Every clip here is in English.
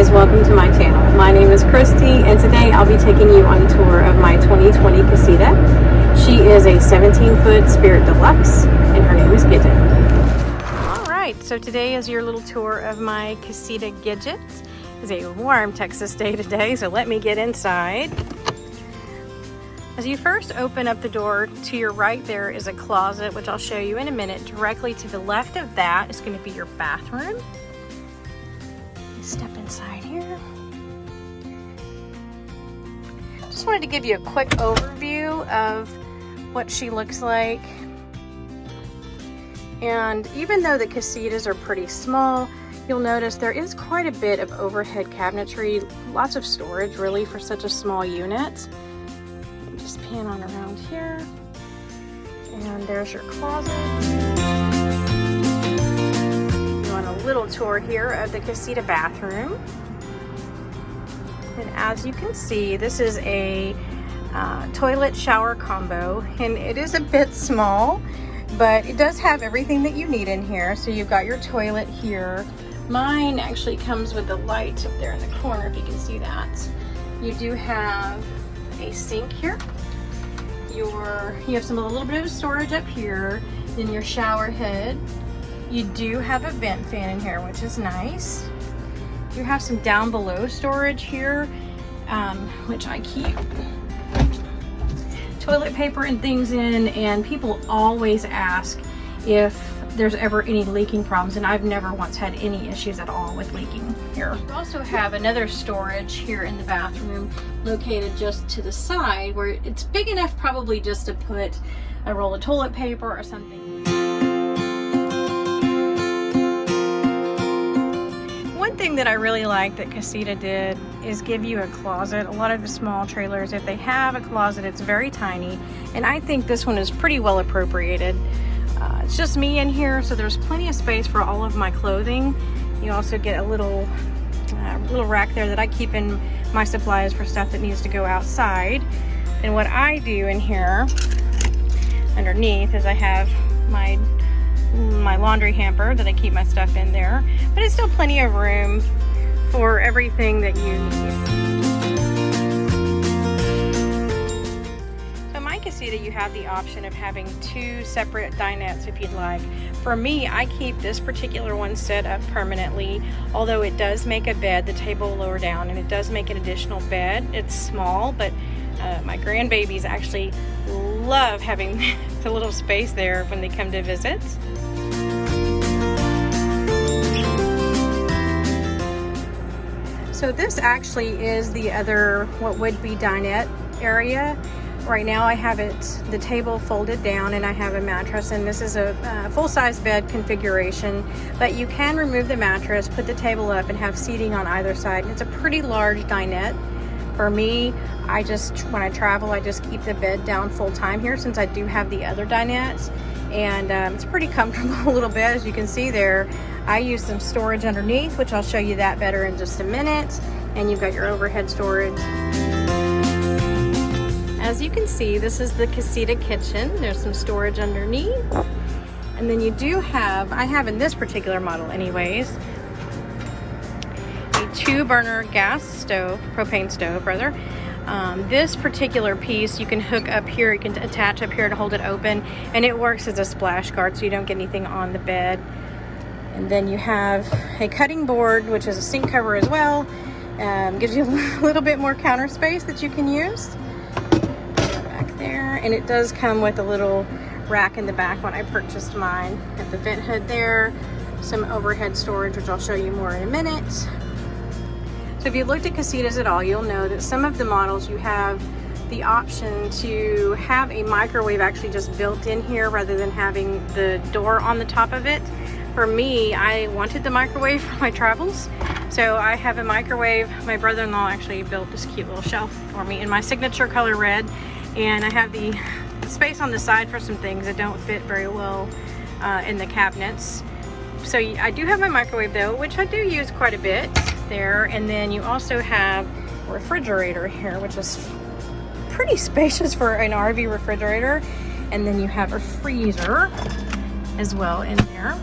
guys, welcome to my channel. My name is Christy and today I'll be taking you on a tour of my 2020 Casita. She is a 17-foot Spirit Deluxe and her name is Gidget. Alright, so today is your little tour of my Casita Gidget. It's a warm Texas day today, so let me get inside. As you first open up the door, to your right there is a closet, which I'll show you in a minute. Directly to the left of that is going to be your bathroom. Step inside here. Just wanted to give you a quick overview of what she looks like. And even though the Casitas are pretty small, you'll notice there is quite a bit of overhead cabinetry, lots of storage really for such a small unit. Just pan on around here. And there's your closet. A little tour here of the Casita bathroom, and as you can see, this is a toilet shower combo, and it is a bit small, but it does have everything that you need in here. So you've got your toilet here. Mine actually comes with the light up there in the corner, if you can see that. You do have a sink here. You have a little bit of storage up here. Then your shower head. You do have a vent fan in here, which is nice. You have some down below storage here, which I keep toilet paper and things in, and people always ask if there's ever any leaking problems, and I've never once had any issues at all with leaking here. You also have another storage here in the bathroom located just to the side where it's big enough probably just to put a roll of toilet paper or something. One thing that I really like that Casita did is give you a closet. A lot of the small trailers, if they have a closet, it's very tiny, and I think this one is pretty well appropriated. It's just me in here, so there's plenty of space for all of my clothing. You also get a little rack there that I keep in my supplies for stuff that needs to go outside. And what I do in here underneath is I have my laundry hamper that I keep my stuff in there, but it's still plenty of room for everything that you need. So my Casita, you have the option of having two separate dinettes if you'd like. For me, I keep this particular one set up permanently, although it does make a bed, the table lower down, and it does make an additional bed. It's small, but my grandbabies actually love having the little space there when they come to visit. So this actually is the other, what would be dinette area. Right now I have the table folded down, and I have a mattress, and this is a full-size bed configuration, but you can remove the mattress, put the table up, and have seating on either side. It's a pretty large dinette. For me, when I travel, I just keep the bed down full time here, since I do have the other dinettes, and it's pretty comfortable a little bit. As you can see there, I use some storage underneath, which I'll show you that better in just a minute, and you've got your overhead storage. As you can see, this is the Casita kitchen. There's some storage underneath, and then you do have, I have in this particular model anyways, a 2-burner gas stove, propane stove rather. This particular piece you can hook up here, you can attach up here to hold it open, and it works as a splash guard so you don't get anything on the bed. And then you have a cutting board, which is a sink cover as well. Gives you a little bit more counter space that you can use. Back there, and it does come with a little rack in the back when I purchased mine. Got the vent hood there, some overhead storage, which I'll show you more in a minute. So if you looked at Casitas at all, you'll know that some of the models you have the option to have a microwave actually just built in here rather than having the door on the top of it. For me, I wanted the microwave for my travels, so I have a microwave. My brother-in-law actually built this cute little shelf for me in my signature color red, and I have the space on the side for some things that don't fit very well in the cabinets. So I do have my microwave though, which I do use quite a bit there. And then you also have a refrigerator here, which is pretty spacious for an RV refrigerator. And then you have a freezer as well in there.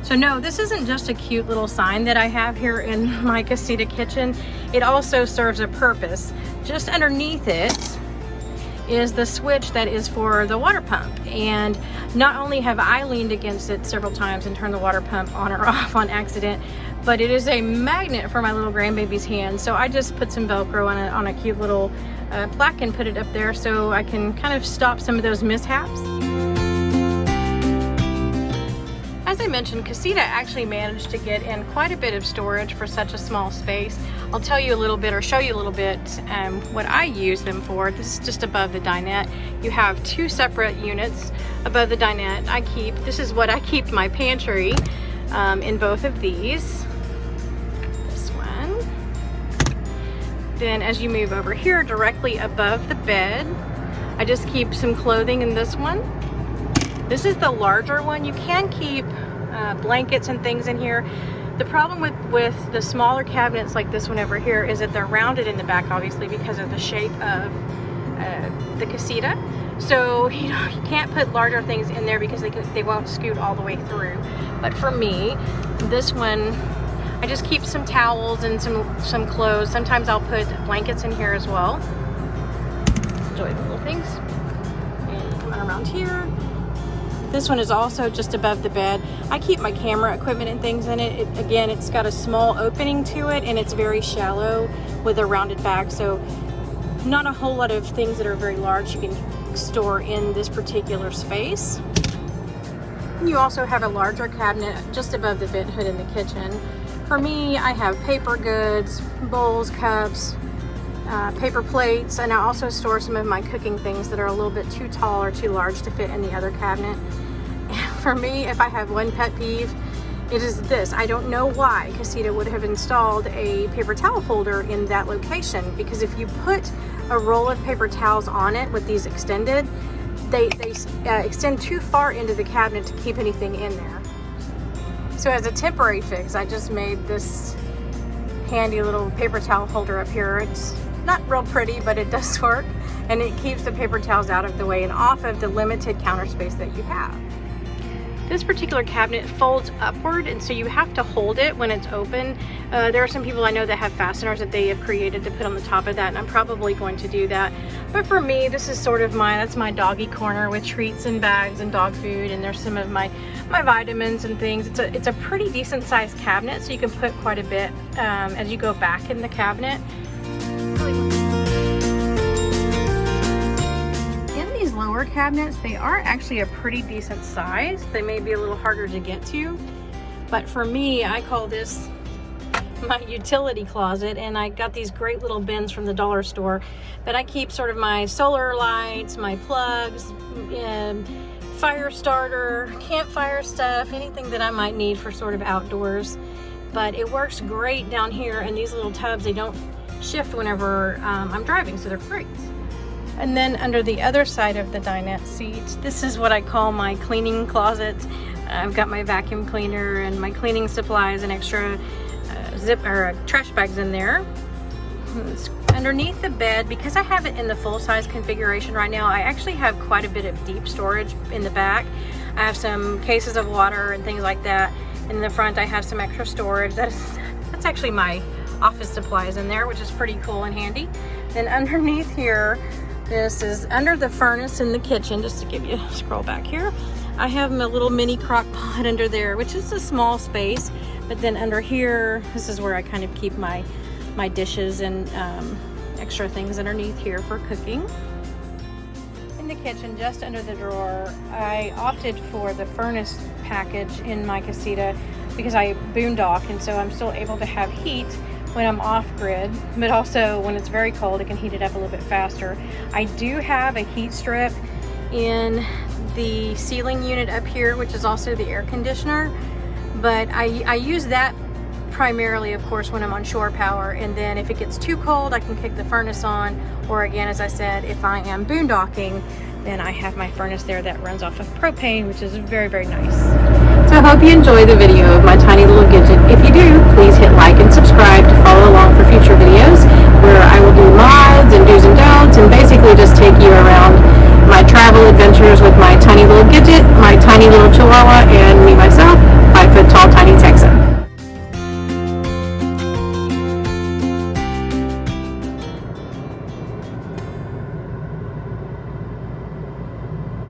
So So no, this isn't just a cute little sign that I have here in my Casita kitchen. It also serves a purpose. Just underneath it is the switch that is for the water pump. And not only have I leaned against it several times and turned the water pump on or off on accident, but it is a magnet for my little grandbaby's hand. So I just put some Velcro on a cute little plaque and put it up there so I can kind of stop some of those mishaps. As I mentioned, Casita actually managed to get in quite a bit of storage for such a small space. I'll tell you a little bit, or show you a little bit, what I use them for. This is just above the dinette. You have two separate units above the dinette. This is what I keep my pantry in both of these. This one. Then as you move over here, directly above the bed, I just keep some clothing in this one. This is the larger one. You can keep blankets and things in here. The problem with the smaller cabinets like this one over here is that they're rounded in the back, obviously, because of the shape of the Casita. So you can't put larger things in there because they won't scoot all the way through. But for me, this one, I just keep some towels and some clothes. Sometimes I'll put blankets in here as well. Enjoy the little things. And come on around here. This one is also just above the bed. I keep my camera equipment and things in it. Again, it's got a small opening to it and it's very shallow with a rounded back. So not a whole lot of things that are very large you can store in this particular space. And you also have a larger cabinet just above the vent hood in the kitchen. For me, I have paper goods, bowls, cups, paper plates, and I also store some of my cooking things that are a little bit too tall or too large to fit in the other cabinet. For me, if I have one pet peeve, it is this. I don't know why Casita would have installed a paper towel holder in that location, because if you put a roll of paper towels on it with these extended, they extend too far into the cabinet to keep anything in there. So as a temporary fix, I just made this handy little paper towel holder up here. It's not real pretty, but it does work, and it keeps the paper towels out of the way and off of the limited counter space that you have. This particular cabinet folds upward, and so you have to hold it when it's open. There are some people I know that have fasteners that they have created to put on the top of that, and I'm probably going to do that. But for me, this is sort of that's my doggy corner with treats and bags and dog food, and there's some of my vitamins and things. It's a pretty decent sized cabinet, so you can put quite a bit as you go back in the cabinet. Lower cabinets, they are actually a pretty decent size. They may be a little harder to get to, but for me, I call this my utility closet, and I got these great little bins from the dollar store that I keep sort of my solar lights, my plugs, fire starter, campfire stuff, anything that I might need for sort of outdoors. But it works great down here, and these little tubs, they don't shift whenever I'm driving, so they're great. And then under the other side of the dinette seat, this is what I call my cleaning closet. I've got my vacuum cleaner and my cleaning supplies and extra trash bags in there. It's underneath the bed, because I have it in the full-size configuration right now, I actually have quite a bit of deep storage in the back. I have some cases of water and things like that. In the front, I have some extra storage. That's actually my office supplies in there, which is pretty cool and handy. Then underneath here, this is under the furnace in the kitchen. Just to give you a scroll back here, I have my little mini crock pot under there, which is a small space. But then under here, this is where I kind of keep my dishes and extra things underneath here for cooking. In the kitchen, just under the drawer, I opted for the furnace package in my Casita because I boondock, and so I'm still able to have heat when I'm off grid, but also when it's very cold, it can heat it up a little bit faster. I do have a heat strip in the ceiling unit up here, which is also the air conditioner, but I use that primarily, of course, when I'm on shore power, and then if it gets too cold, I can kick the furnace on, or again, as I said, if I am boondocking, then I have my furnace there that runs off of propane, which is very, very nice. So I hope you enjoyed the video of my tiny little Gidget. If you do, please hit like and subscribe to follow along for future videos where I will do mods and do's and don'ts and basically just take you around my travel adventures with my tiny little Gidget, my tiny little Chihuahua, and